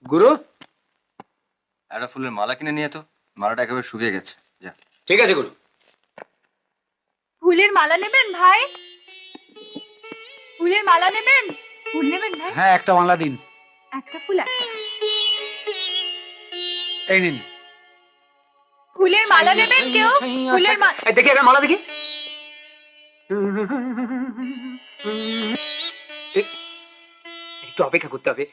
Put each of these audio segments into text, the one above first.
গুরু, একটা ফুলের মালা কিনে নিয়ে তো, মালাটা একেবারে শুকিয়ে গেছে। যা। ঠিক আছে গুরু। ফুলের মালা নেবেন ভাই? ফুলের মালা নেবেন? ফুল নেবেন ভাই? হ্যাঁ, একটা মালা দিন। একটা ফুল একটা। এই নিন। ফুলের মালা নেবেন কেউ? ফুলের মালা। দেখি একটা মালা দেখি। একটু অপেক্ষা করতে হবে।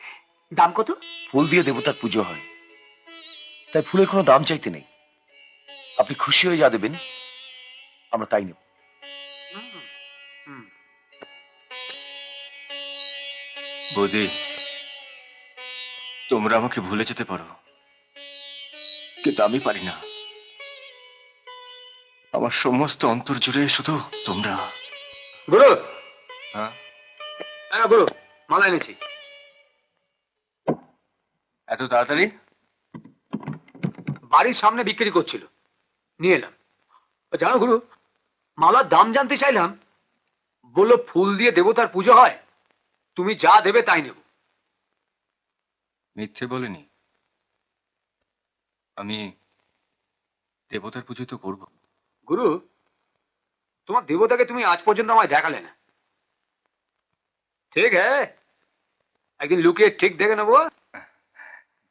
দাম কত? ফুল দিয়ে দেবতার পুজো হয়, তাই ফুলের কোনো দাম চাইতে নেই। আপনি খুশি হয়ে যা দেবেন আমরা তাই নেব। বৌদি, তোমরা আমাকে ভুলে যেতে পারো, কিন্তু আমি পারি না। আমার সমস্ত অন্তর জুড়ে শুধু তোমরা। গুরু, হ্যাঁ, হ্যাঁ গুরু, মালা এনেছি। এত তাড়াতাড়ি? বাড়ির সামনে বিক্রি করছিল, নিয়ে এলাম। জানো গুরু, মালার দাম জানতে চাইলাম, বললো ফুল দিয়ে দেবতার পুজো হয়, তুমি যা দেবে তাই নেব। মিথ্যে বলিনি, আমি দেবতার পুজো তো করবো। গুরু, তোমার দেবতাকে তুমি আজ পর্যন্ত আমায় দেখালে না। ঠিক হ্যাঁ, একদিন লুকিয়ে ঠিক দেখে নেবো।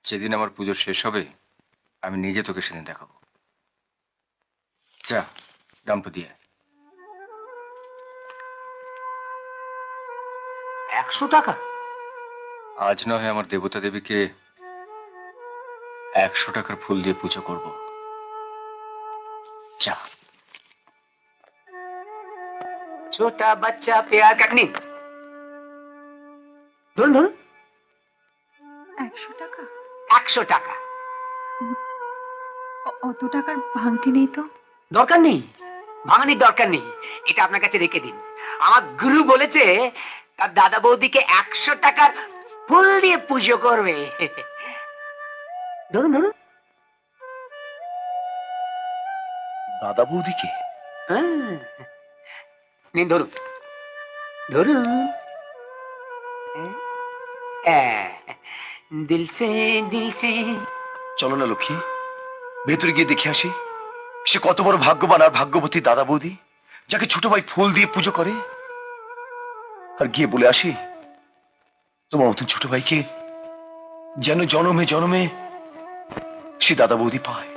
যেদিন আমার পুজো শেষ হবে আমি নিজে তোকে সেদিন দেখাবো। যা, দামটা দিয়ে। 100 টাকা? আজ না হয় আমার দেবতা দেবীকে 100 টাকার ফুল দিয়ে পুজো করব। যা। ছোটা বাচ্চা পেয়ার কাটনি। ধরুন ধরুন। 100 টাকা? 100 টাকা। অত টাকার ভাঙটি নেই তো। দরকার নেই, ভাঙানির দরকার নেই, এটা আপনার কাছে রেখে দিন। আমার গুরু বলেছে তার দাদা বৌদিকে 100 টাকার ফুল দিয়ে পুজো করবে। ধরুন ধরুন। দাদা বৌদিকে? হ্যাঁ, নিন ধরুন ধরুন। দিল সে। চলো না লক্ষ্মী, ভেতরে গিয়ে দেখে আসি সে কত বড় ভাগ্যবান আর ভাগ্যবতী দাদা বৌদি, যাকে ছোট ভাই ফুল দিয়ে পুজো করে। আর গিয়ে বলে আসি তোমার মতন ছোট ভাইকে যেন জনমে জনমে সে দাদা বৌদি পায়।